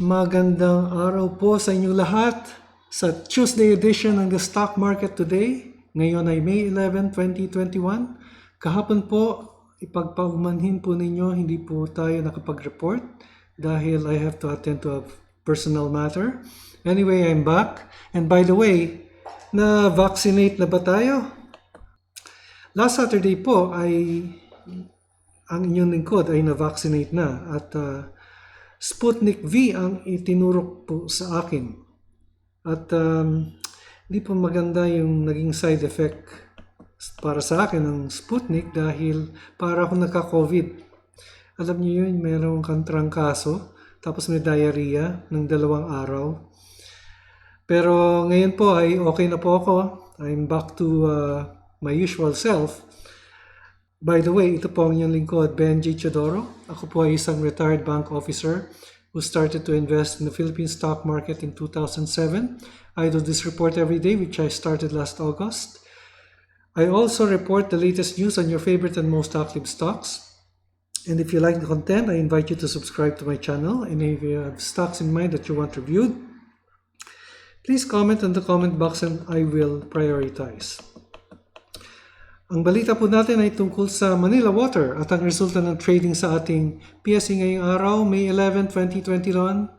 Magandang araw po sa inyong lahat sa Tuesday edition ng The Stock Market Today. Ngayon ay May 11, 2021. Kahapon po, ipagpaumanhin po ninyo, hindi po tayo nakapag-report dahil I have to attend to a personal matter. Anyway, I'm back. And by the way, na-vaccinate na ba tayo? Last Saturday po ay ang inyong lingkod ay na-vaccinate na at Sputnik V ang itinurok po sa akin. At hindi po maganda yung naging side effect para sa akin ng Sputnik dahil para akong nagka-COVID. Alam niyo yun, mayroong kang trangkaso, tapos may diarrhea ng 2 araw. Pero ngayon po ay okay na po ako. I'm back to my usual self. By the way, ito po ang inyong lingkod, Benji Chodoro. Ako po ay isang retired bank officer who started to invest in the Philippine stock market in 2007. I do this report every day, which I started last August. I also report the latest news on your favorite and most active stocks. And if you like the content, I invite you to subscribe to my channel. And if you have stocks in mind that you want reviewed, please comment in the comment box and I will prioritize. Ang balita po natin ay tungkol sa Manila Water at ang resulta ng trading sa ating PSE ngayong araw, May 11, 2021,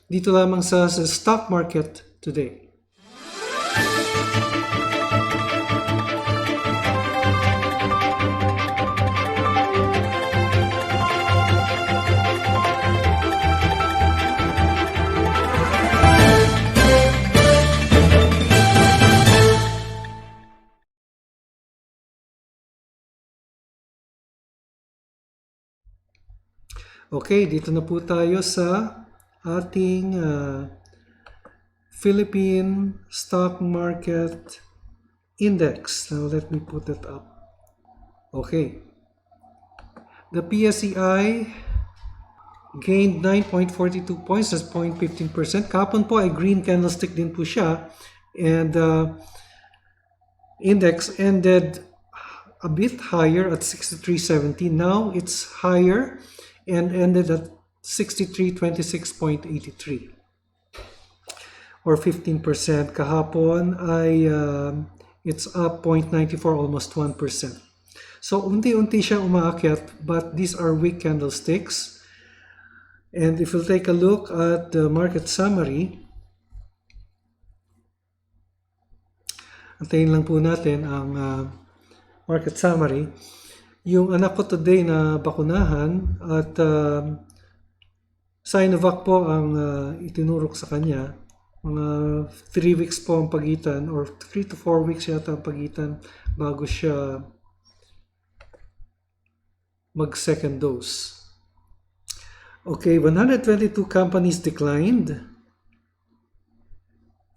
dito lamang sa Stock Market Today. Okay, dito na po tayo sa ating Philippine Stock Market Index. Now, let me put it up. Okay. The PSEI gained 9.42 points, that's 0.15%. Kahapon po ay green candlestick din po siya. And index ended a bit higher at 63.70. Now, it's higher and ended at 6326.83 or 15%. Kahapon ay it's up 0.94, almost 1%. So unti-unti siya umaakyat, but these are weak candlesticks. And if we'll take a look at the market summary, antayin lang po natin ang market summary. Yung anak ko today na bakunahan at Sinovac po ang itinurok sa kanya. Mga 3 weeks po ang pagitan or 3 to 4 weeks yata ang pagitan bago siya mag-second dose. Okay, 122 companies declined,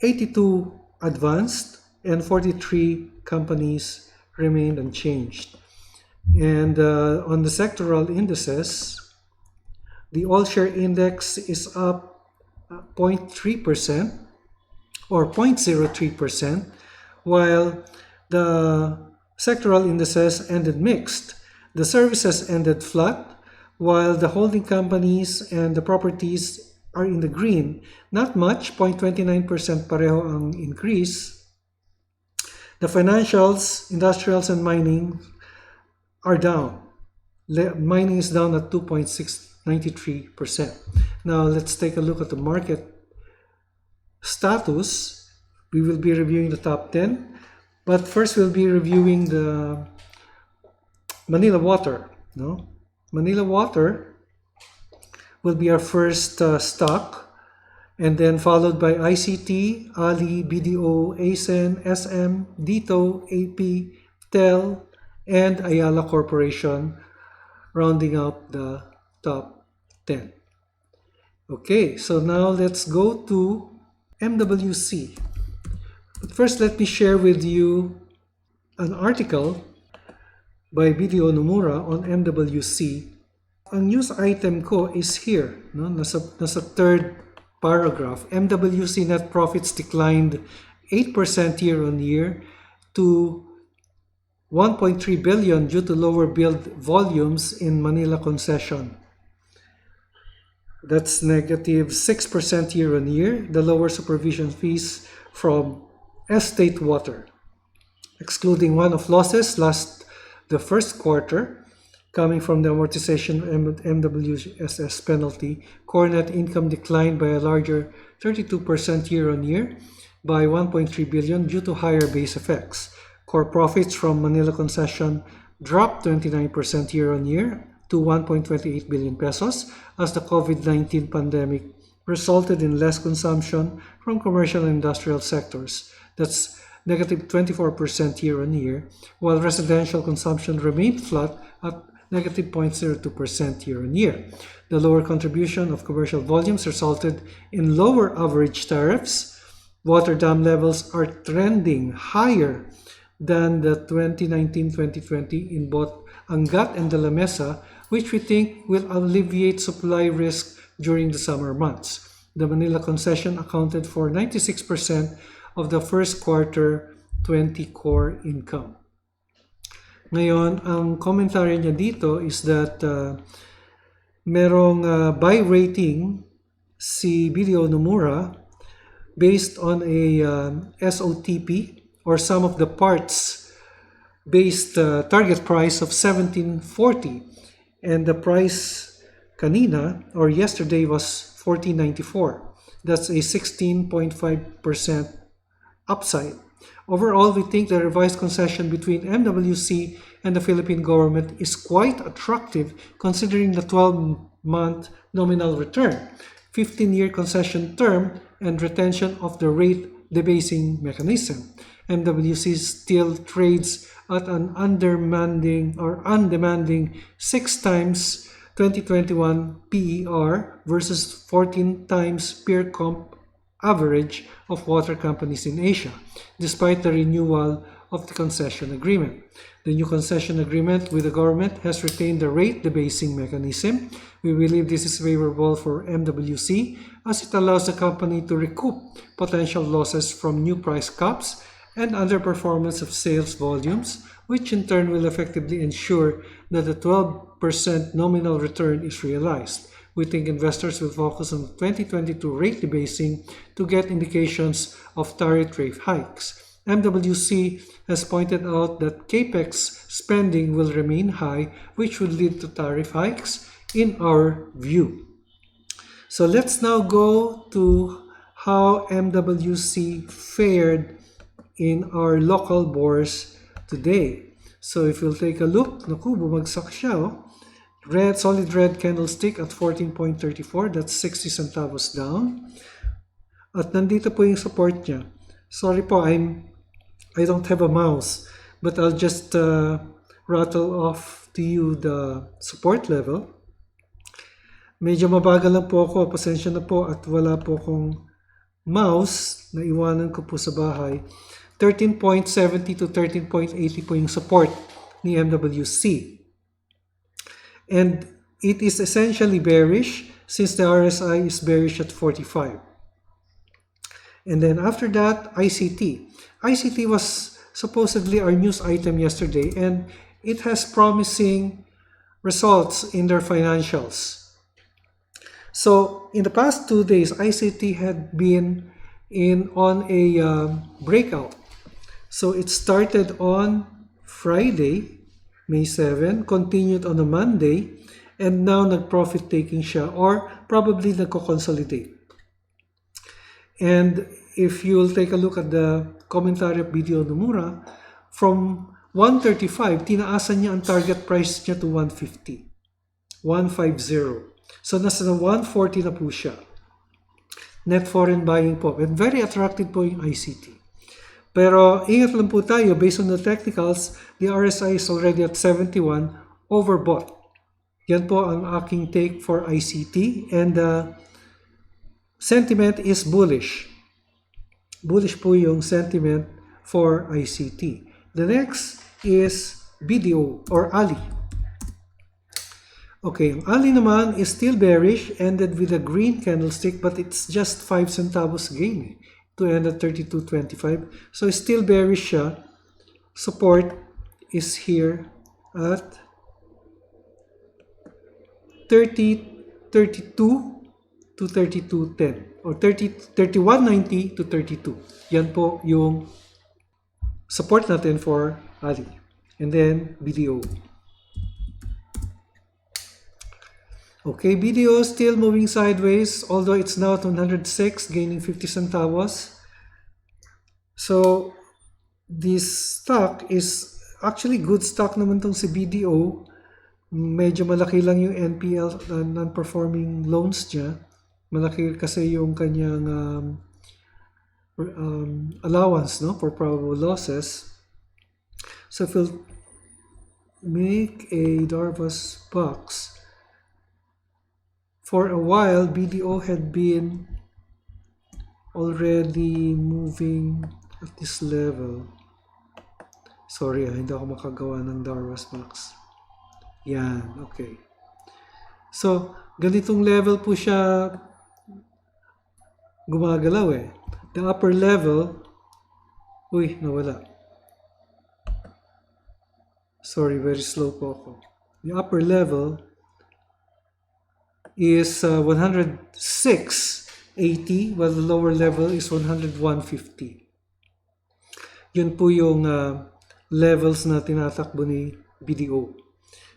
82 advanced, and 43 companies remained unchanged. And on the sectoral indices, the all-share index is up 0.3% or 0.03%, while the sectoral indices ended mixed. The services ended flat, while the holding companies and the properties are in the green. Not much, 0.29% pareho ang increase. The financials, industrials, and mining are down. Mining is down at 2.693%. Now let's take a look at the market status. We will be reviewing the top 10, but first we'll be reviewing the Manila Water. Manila Water will be our first stock, and then followed by ICT, Ali, BDO, ACEN, SM, Dito, AP, TEL, and Ayala Corporation, rounding out the top 10. Okay, so now let's go to MWC. But first, let me share with you an article by BDO Nomura on MWC. Ang news item ko is here, nasa third paragraph. MWC net profits declined 8% year-on-year to 1.3 billion due to lower billed volumes in Manila concession. That's negative 6% year on year. The lower supervision fees from Estate Water, excluding one-off losses the first quarter, coming from the amortization MWSS penalty, core net income declined by a larger 32% year on year by 1.3 billion due to higher base effects. Core profits from Manila concession dropped 29% year on year to 1.28 billion pesos as the COVID-19 pandemic resulted in less consumption from commercial and industrial sectors. That's negative 24% year on year, while residential consumption remained flat at negative 0.02% year on year. The lower contribution of commercial volumes resulted in lower average tariffs. Water dam levels are trending higher than the 2019-2020 in both Angat and De La Mesa, which we think will alleviate supply risk during the summer months. The Manila concession accounted for 96% of the first quarter 20 core income. Ngayon, ang commentary niya dito is that merong buy rating si BDO Nomura based on a SOTP or sum of the parts based target price of 1740, and the price kanina or yesterday was 1494. That's a 16.5% upside. Overall, we think the revised concession between MWC and the Philippine government is quite attractive considering the 12-month nominal return, 15-year concession term, and retention of the rate debasing mechanism. MWC still trades at an undemanding 6 times 2021 PER versus 14 times peer comp average of water companies in Asia, despite the renewal of the concession agreement. The new concession agreement with the government has retained the rate debasing mechanism. We believe this is favorable for MWC as it allows the company to recoup potential losses from new price caps and underperformance of sales volumes, which in turn will effectively ensure that the 12% nominal return is realized. We think investors will focus on the 2022 rate debasing to get indications of tariff rate hikes. MWC has pointed out that capex spending will remain high, which would lead to tariff hikes in our view. So let's now go to how MWC fared in our local bourse today. So if you'll take a look, naku, bumagsak siya, oh. Solid red candlestick at 14.34, that's 60 centavos down. At nandito po yung support niya. Sorry po, I don't have a mouse, but I'll just rattle off to you the support level. Medyo mabagal lang po ako, pasensya na po at wala po akong mouse na iwanan ko po sa bahay. 13.70 to 13.80 po yung support ni MWC. And it is essentially bearish since the RSI is bearish at 45. And then after that, ICT. ICT was supposedly our news item yesterday, and it has promising results in their financials. So in the past 2 days, ICT had been on a breakout. So it started on Friday, May 7, continued on a Monday, and now nag-profit taking siya or probably nagko-consolidate. And if you'll take a look at the commentary of BDO Nomura, from 135, tinaasan niya ang target price niya to 150. 150. So nasa 140 na po siya. Net foreign buying po. And very attractive po yung ICT. Pero ingat lang po tayo, based on the technicals, the RSI is already at 71, overbought. Yan po ang aking take for ICT, and the sentiment is bullish. Bullish po yung sentiment for ICT. The next is BDO or Ali. Okay, Ali naman is still bearish, ended with a green candlestick, but it's just 5 centavos gain to end at 32.25. So still bearish siya. Support is here at 32 to 32.10 or 31.90 to 32. Yan po yung support natin for Ali. And then BDO. Okay, BDO still moving sideways, although it's now at 106, gaining 50 centavos. So this stock is actually good stock naman tong si BDO. Medyo malaki lang yung NPL, non-performing loans niya. Malaki kasi yung kanyang allowance, no, for probable losses. So if we'll make a Darvas box, for a while BDO had been already moving at this level. Sorry, hindi ako makagawa ng Darvas box. Yan, okay. So ganitong level po siya gumagalaw eh. The upper level, uy, nawala. Sorry, very slow po ako. The upper level is 106.80, while the lower level is 101.50. Yun po yung levels na tinatakbo ni BDO.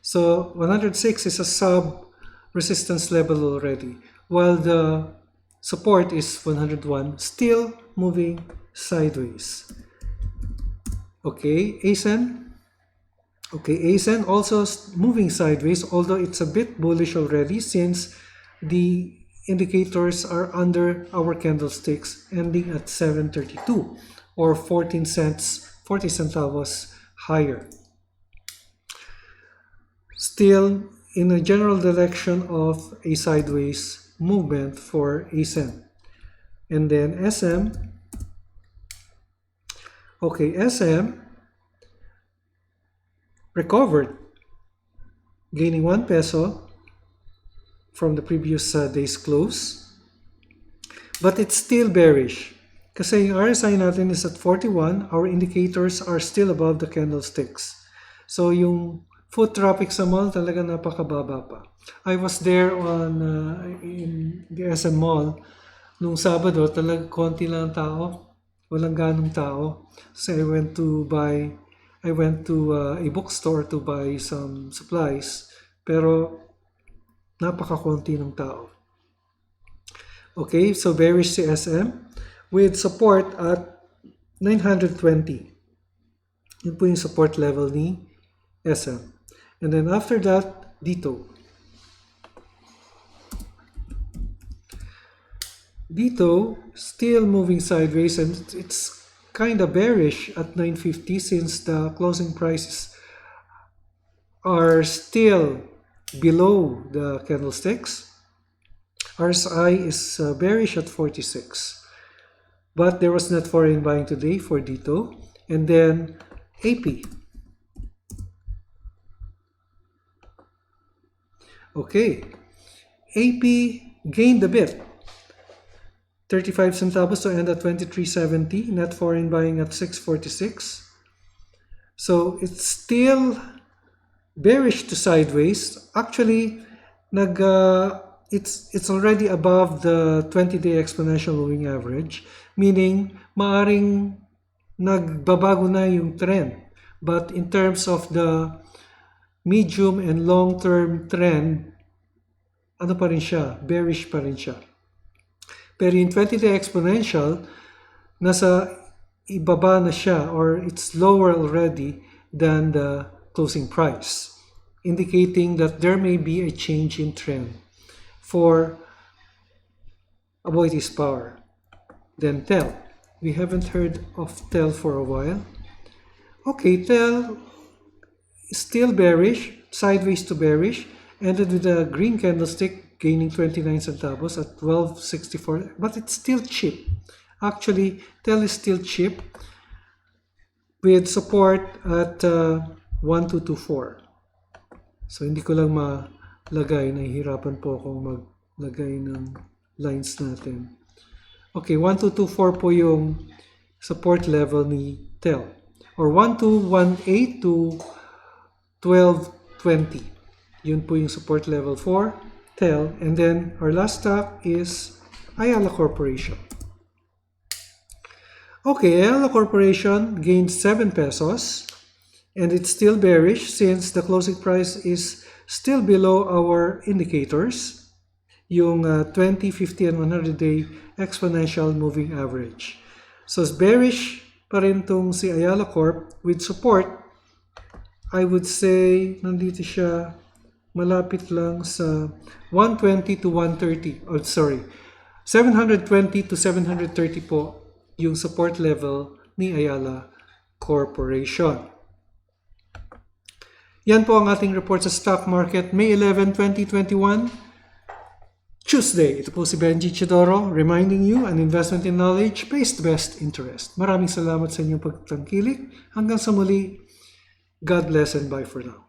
So 106 is a sub-resistance level already, while the support is 101, still moving sideways. Okay, ACEN. Okay, ACEN also moving sideways, although it's a bit bullish already since the indicators are under our candlesticks ending at 732 or 14 cents, 40 centavos higher. Still in a general direction of a sideways movement for ACEN. And then SM. Okay, SM recovered, gaining 1 peso from the previous day's close. But it's still bearish. Kasi yung RSI natin is at 41, our indicators are still above the candlesticks. So yung foot traffic sa mall talaga napakababa pa. I was there on in the ACEN Mall nung Sabado, talaga konti lang ang tao, walang ganong tao. So I went to a bookstore to buy some supplies, pero napakakonti ng tao. Okay, so bearish si SM with support at 920. Yun po yung support level ni SM. And then after that, dito. Dito, still moving sideways, and it's kind of bearish at 950 since the closing prices are still below the candlesticks. RSI is bearish at 46. But there was net foreign buying today for Dito. And then AP. Okay. AP gained a bit. 35 centavos to end at 23.70. Net foreign buying at 6.46. So it's still bearish to sideways. Actually, it's already above the 20-day exponential moving average, meaning maaring nagbabago na yung trend. But in terms of the medium and long-term trend, ano pa rin siya? Bearish pa rin siya. Pero yung 20-day exponential, nasa ibaba na siya, or it's lower already than the closing price, indicating that there may be a change in trend for avoidance power. Then TEL. We haven't heard of TEL for a while. Okay, TEL is still bearish, sideways to bearish, ended with a green candlestick gaining 29 centavos at 12.64, but it's still cheap. Actually, TEL is still cheap with support at 1224. So hindi ko lang malagay, nahihirapan po akong maglagay ng lines natin. Okay, 1224 po yung support level ni TEL, or 1218 to 1220. Yun po yung support level for tell. And then our last stock is Ayala Corporation. Okay, Ayala Corporation gained 7 pesos and it's still bearish since the closing price is still below our indicators, yung 20, 50, and 100-day exponential moving average. So it's bearish pa rin tong si Ayala Corp with support. I would say nandito siya malapit lang sa 120 to 130. Oh, sorry. 720 to 730 po yung support level ni Ayala Corporation. Yan po ang ating report sa stock market May 11, 2021, Tuesday. Ito po si Benji Chidoro reminding you an investment in knowledge pays the best interest. Maraming salamat sa inyong pagtangkilik. Hanggang sa muli, God bless and bye for now.